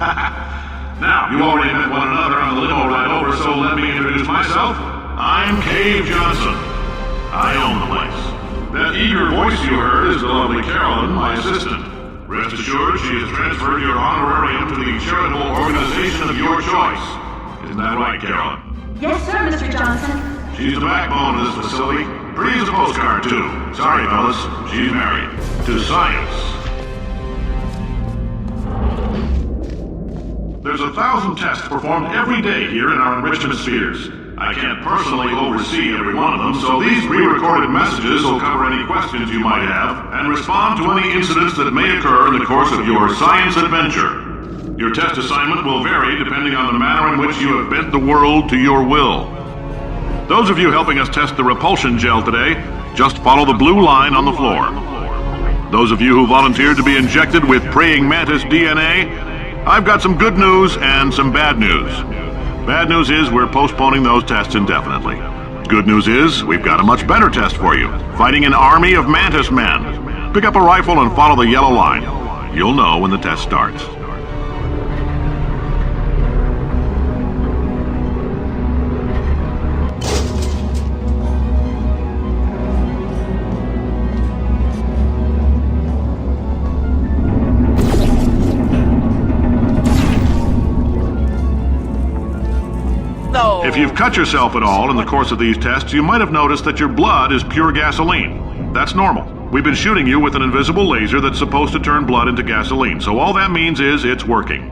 Now, you already met one another on the limo ride over, so let me introduce myself. I'm Cave Johnson. I own the place. That eager voice you heard is the lovely Carolyn, my assistant. Rest assured, she has transferred your honorarium to the charitable organization of your choice. Isn't that right, Carolyn? Yes, sir, Mr. Johnson. She's the backbone of this facility. Pretty as a postcard, too. Sorry, fellas. She's married. To science. There's 1,000 tests performed every day here in our enrichment spheres. I can't personally oversee every one of them, so these pre-recorded messages will cover any questions you might have and respond to any incidents that may occur in the course of your science adventure. Your test assignment will vary depending on the manner in which you have bent the world to your will. Those of you helping us test the repulsion gel today, just follow the blue line on the floor. Those of you who volunteered to be injected with praying mantis DNA, I've got some good news and some bad news. Bad news is we're postponing those tests indefinitely. Good news is we've got a much better test for you, fighting an army of mantis men. Pick up a rifle and follow the yellow line. You'll know when the test starts. If you've cut yourself at all in the course of these tests, you might have noticed that your blood is pure gasoline. That's normal. We've been shooting you with an invisible laser that's supposed to turn blood into gasoline, so all that means is it's working.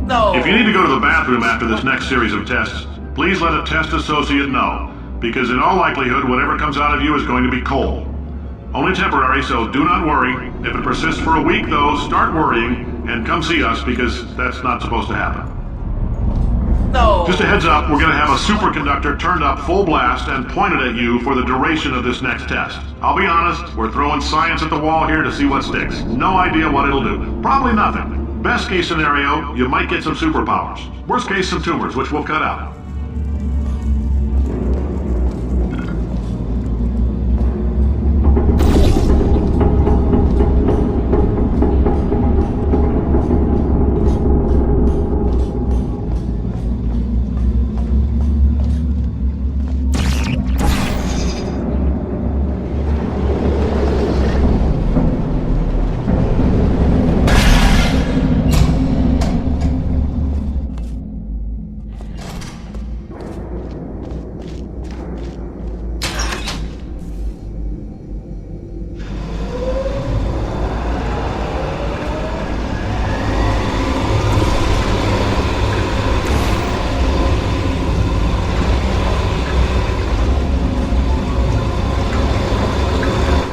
No. If you need to go to the bathroom after this next series of tests, please let a test associate know, because in all likelihood, whatever comes out of you is going to be coal. Only temporary, so do not worry. If it persists for a week, though, start worrying and come see us, because that's not supposed to happen. No. Just a heads up, we're going to have a superconductor turned up full blast and pointed at you for the duration of this next test. I'll be honest, we're throwing science at the wall here to see what sticks. No idea what it'll do. Probably nothing. Best case scenario, you might get some superpowers. Worst case, some tumors, which we'll cut out.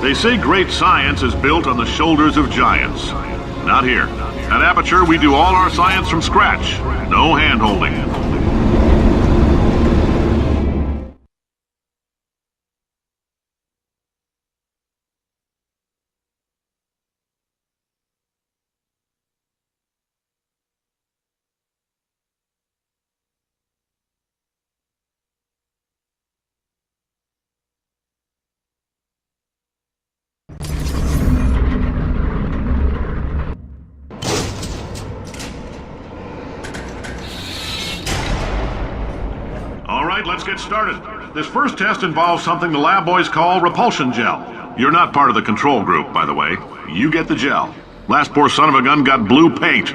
They say great science is built on the shoulders of giants. Not here. At Aperture, we do all our science from scratch. No hand-holding. Alright, let's get started. This first test involves something the lab boys call repulsion gel. You're not part of the control group, by the way. You get the gel. Last poor son of a gun got blue paint.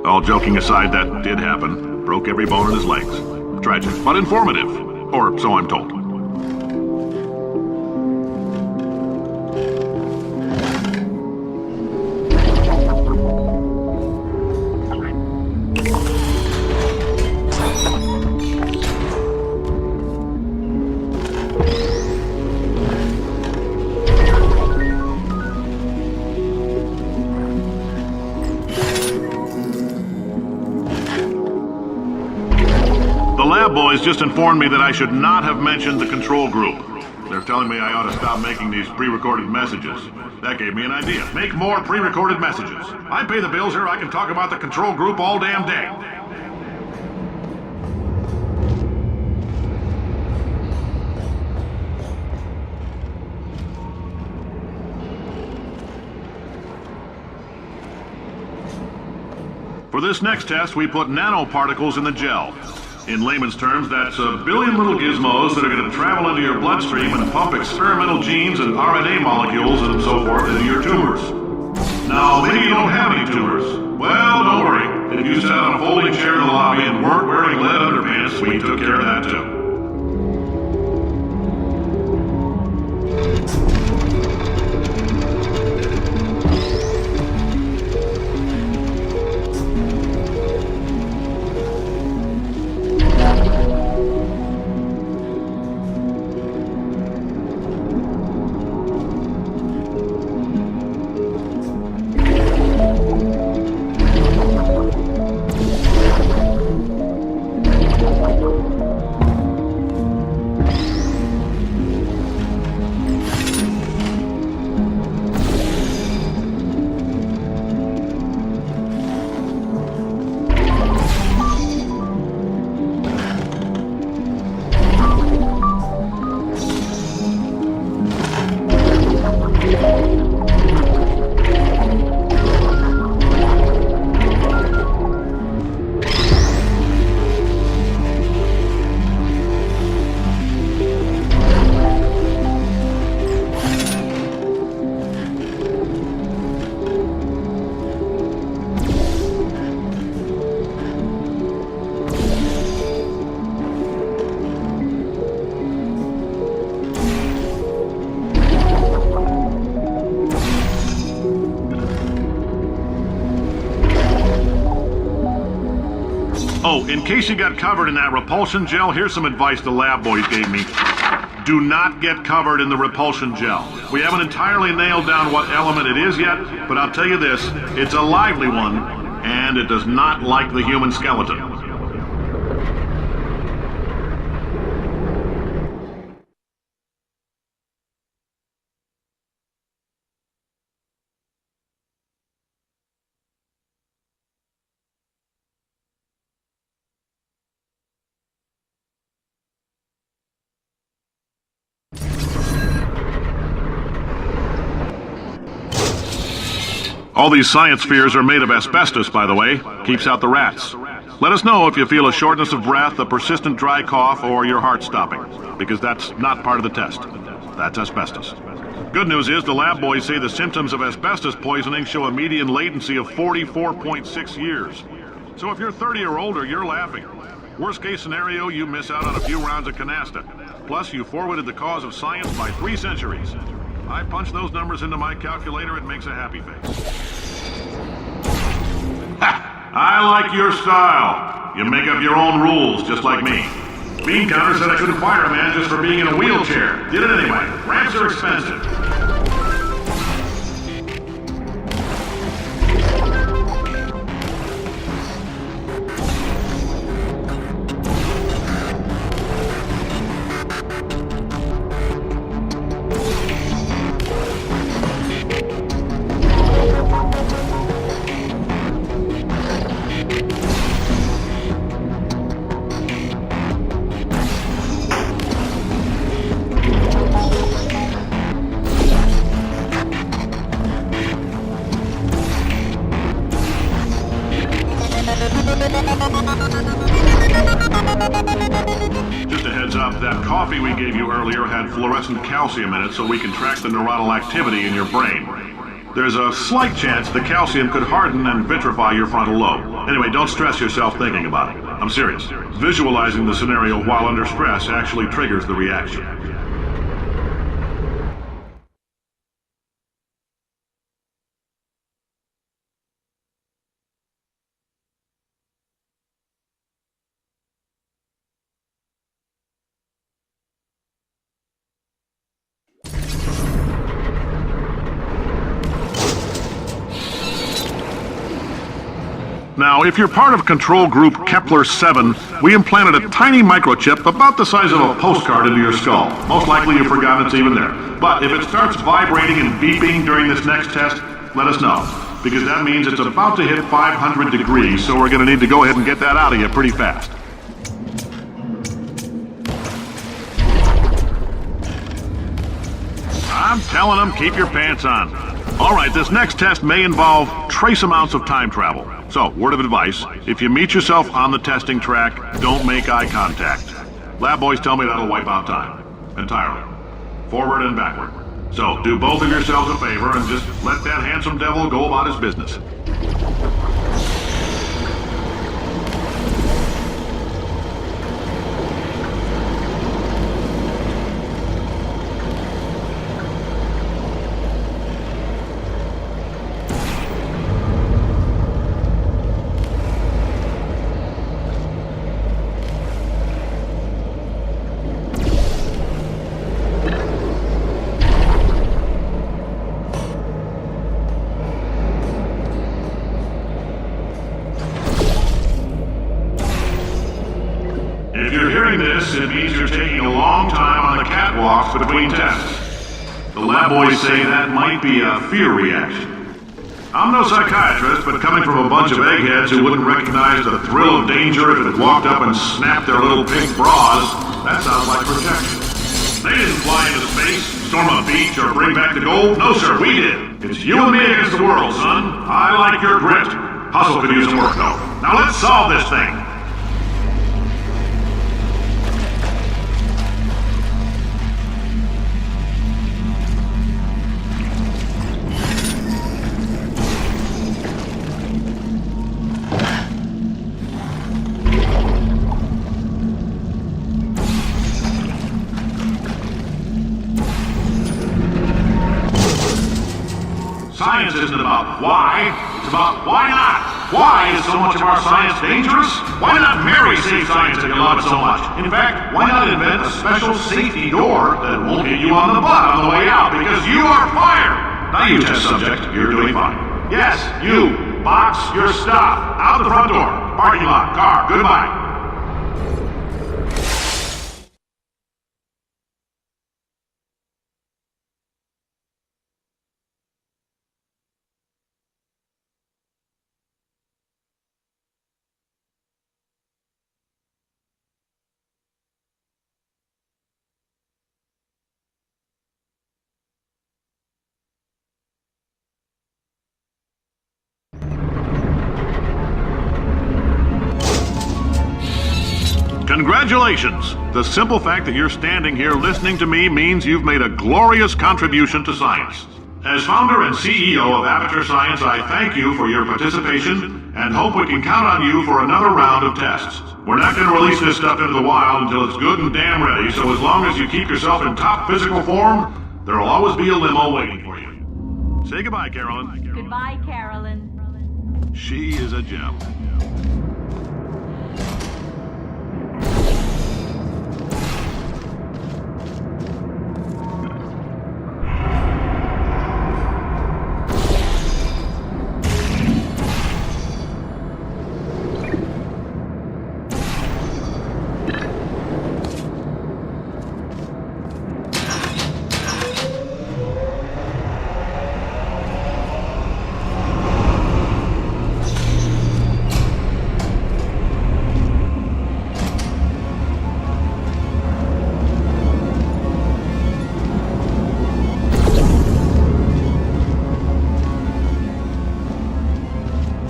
All joking aside, that did happen. Broke every bone in his legs. Tragic, but informative. Or so I'm told. The lab boys just informed me that I should not have mentioned the control group. They're telling me I ought to stop making these pre-recorded messages. That gave me an idea. Make more pre-recorded messages. I pay the bills here, I can talk about the control group all damn day. For this next test, we put nanoparticles in the gel. In layman's terms, that's a billion little gizmos that are going to travel into your bloodstream and pump experimental genes and RNA molecules and so forth into your tumors. Now, maybe you don't have any tumors. Well, don't worry. If you sat on a folding chair in the lobby and weren't wearing lead underpants, we took care of that too. Oh, in case you got covered in that repulsion gel, here's some advice the lab boys gave me. Do not get covered in the repulsion gel. We haven't entirely nailed down what element it is yet, but I'll tell you this, it's a lively one, and it does not like the human skeleton. All these science spheres are made of asbestos, by the way. Keeps out the rats. Let us know if you feel a shortness of breath, a persistent dry cough, or your heart stopping, because that's not part of the test. That's asbestos. Good news is the lab boys say the symptoms of asbestos poisoning show a median latency of 44.6 years. So if you're 30 or older, you're laughing. Worst case scenario, you miss out on a few rounds of canasta. Plus, you forwarded the cause of science by 3 centuries. I punch those numbers into my calculator, it makes a happy face. Ha! I like your style. You make up your own rules, just like me. Bean Counter said I couldn't fire a man just for being in a wheelchair. Did it anyway. Ramps are expensive. Just a heads up, that coffee we gave you earlier had fluorescent calcium in it so we can track the neuronal activity in your brain. There's a slight chance the calcium could harden and vitrify your frontal lobe. Anyway, don't stress yourself thinking about it. I'm serious. Visualizing the scenario while under stress actually triggers the reaction. Now, if you're part of control group Kepler-7, we implanted a tiny microchip about the size of a postcard into your skull. Most likely you've forgotten it's even there. But if it starts vibrating and beeping during this next test, let us know. Because that means it's about to hit 500 degrees, so we're going to need to go ahead and get that out of you pretty fast. I'm telling them, keep your pants on. All right, this next test may involve trace amounts of time travel. So, word of advice, if you meet yourself on the testing track, don't make eye contact. Lab boys tell me that'll wipe out time. Entirely. Forward and backward. So, do both of yourselves a favor and just let that handsome devil go about his business. It means you're taking a long time on the catwalks between tests. The lab boys say that might be a fear reaction. I'm no psychiatrist, but coming from a bunch of eggheads who wouldn't recognize the thrill of danger if it walked up and snapped their little pink bras, that sounds like projection. They didn't fly into space, storm a beach, or bring back the gold. No, sir, we did. It's you and me against the world, son. I like your grit. Hustle could use some work, though. Now let's solve this thing. Science isn't about why, it's about why not. Why is so much of our science dangerous? Why not marry safe science if you love it so much? In fact, why not invent a special safety door that won't hit you on the butt on the way out because you are fired? Now you test subject, you're doing fine. Yes, you, box your stuff. Out the front door, parking lot, car, goodbye. Congratulations! The simple fact that you're standing here listening to me means you've made a glorious contribution to science. As founder and CEO of Aperture Science, I thank you for your participation and hope we can count on you for another round of tests. We're not going to release this stuff into the wild until it's good and damn ready, so as long as you keep yourself in top physical form, there'll always be a limo waiting for you. Say goodbye, Carolyn. Goodbye, Carolyn. She is a gem.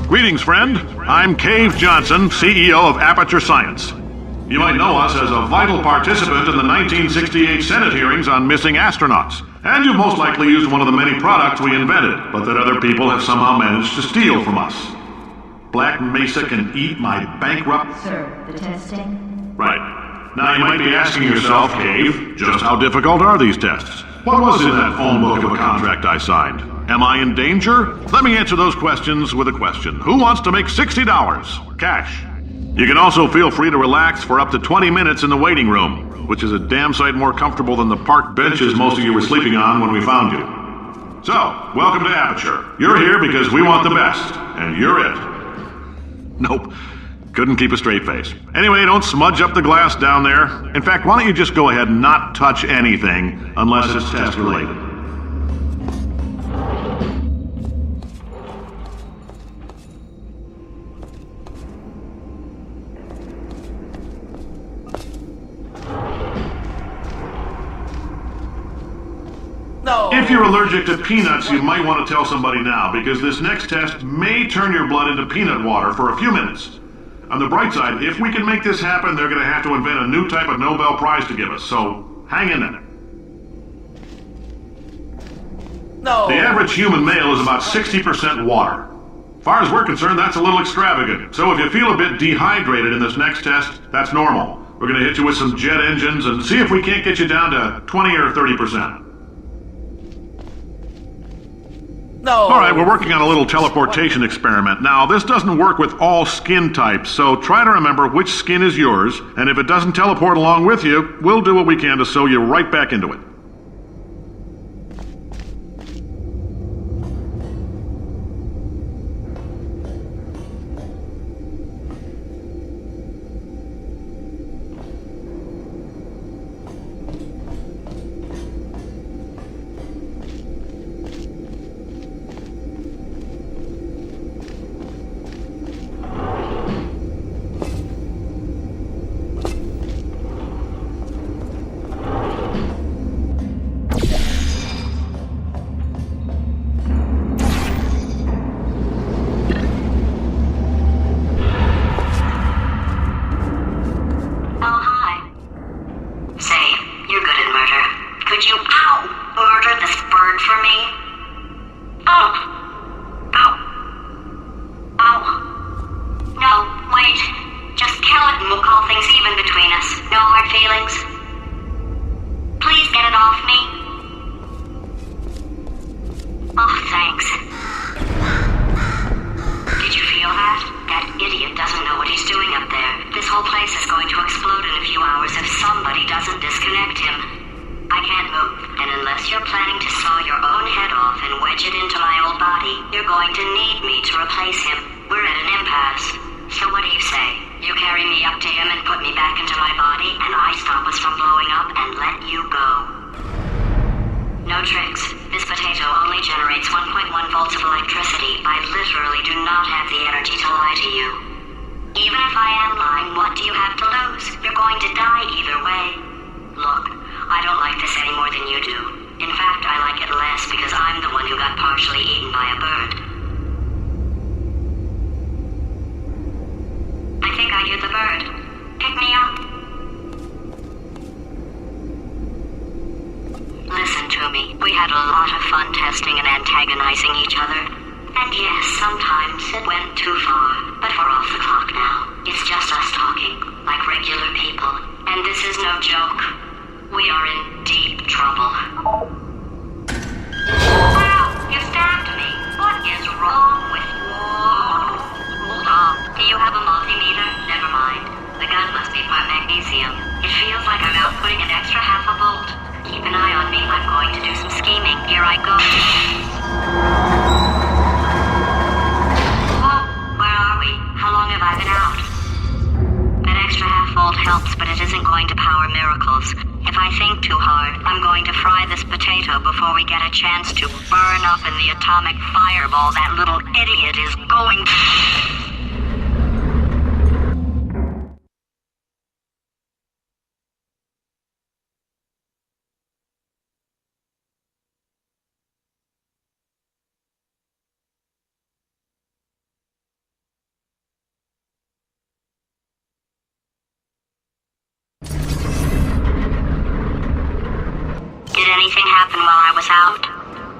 Greetings, friend. I'm Cave Johnson, CEO of Aperture Science. You might know us as a vital participant in the 1968 Senate hearings on missing astronauts. And you've most likely used one of the many products we invented, but that other people have somehow managed to steal from us. Black Mesa can eat my bankrupt... Sir, the testing? Right. Now you might be asking yourself, Cave, just how difficult are these tests? What was in that phone book of a contract I signed? Am I in danger? Let me answer those questions with a question. Who wants to make $60? Cash. You can also feel free to relax for up to 20 minutes in the waiting room, which is a damn sight more comfortable than the park benches most of you were sleeping on when we found you. So, welcome to Aperture. You're here because we want the best, and you're it. Nope. Couldn't keep a straight face. Anyway, don't smudge up the glass down there. In fact, why don't you just go ahead and not touch anything unless it's test related. No! you're allergic to peanuts, you might want to tell somebody now, because this next test may turn your blood into peanut water for a few minutes. On the bright side, if we can make this happen, they're going to have to invent a new type of Nobel Prize to give us, so hang in there. No. The average human male is about 60% water. As far as we're concerned, that's a little extravagant. So if you feel a bit dehydrated in this next test, that's normal. We're going to hit you with some jet engines and see if we can't get you down to 20 or 30%. No. All right, we're working on a little teleportation experiment. Now, this doesn't work with all skin types, so try to remember which skin is yours, and if it doesn't teleport along with you, we'll do what we can to sew you right back into it.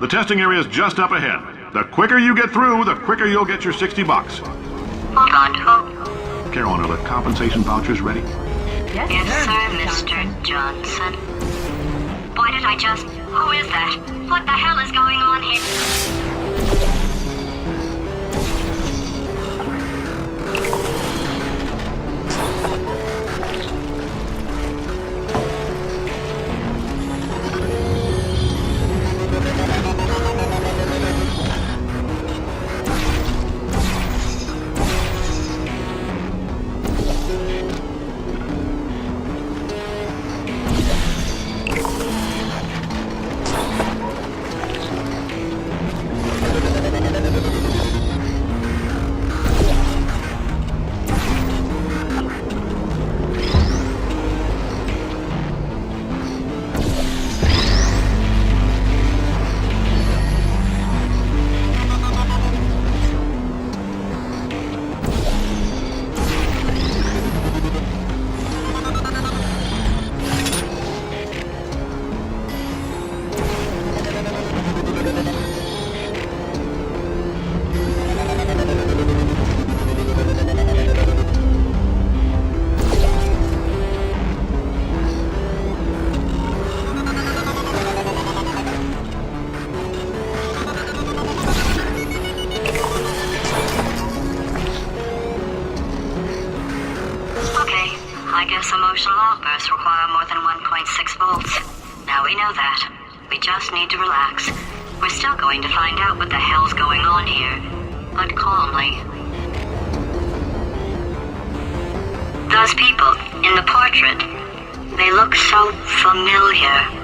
The testing area is just up ahead. The quicker you get through, the quicker you'll get your $60. Hold on. Carolyn, are the compensation vouchers ready? Yes, sir, Mr. Johnson. Why did I just... Who is that? What the hell is going on here? relax. We're still going to find out what the hell's going on here, but calmly. Those people in the portrait, they look so familiar.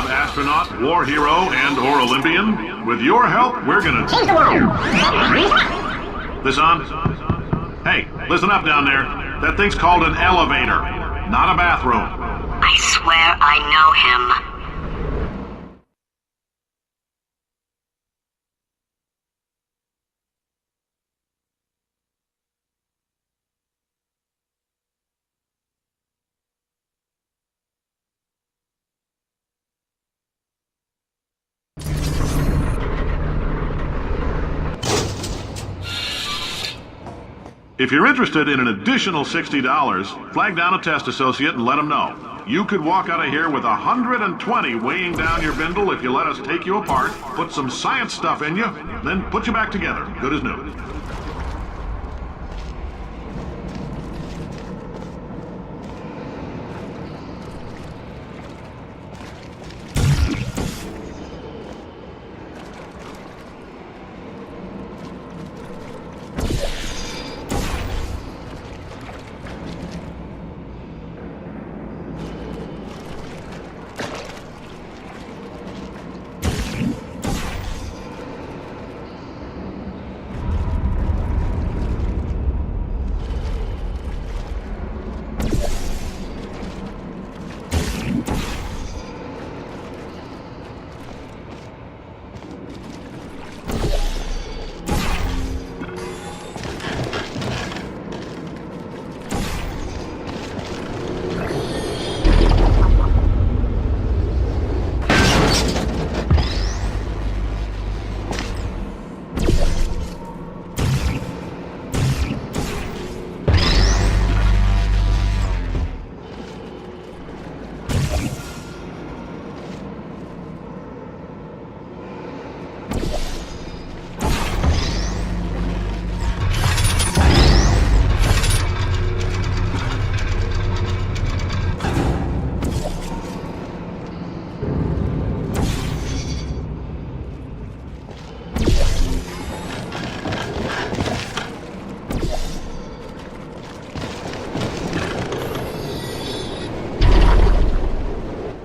Astronaut, war hero, and/or Olympian. With your help, we're gonna change the world. This on? Hey, listen up down there. That thing's called an elevator, not a bathroom. I swear I know him. If you're interested in an additional $60, flag down a test associate and let them know. You could walk out of here with 120 weighing down your bindle if you let us take you apart, put some science stuff in you, then put you back together, good as new.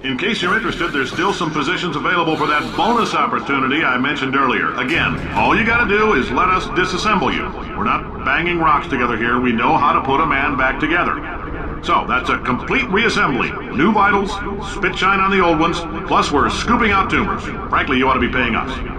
In case you're interested, there's still some positions available for that bonus opportunity I mentioned earlier. Again, all you gotta do is let us disassemble you. We're not banging rocks together here. We know how to put a man back together. So, that's a complete reassembly. New vitals, spit shine on the old ones, plus we're scooping out tumors. Frankly, you ought to be paying us.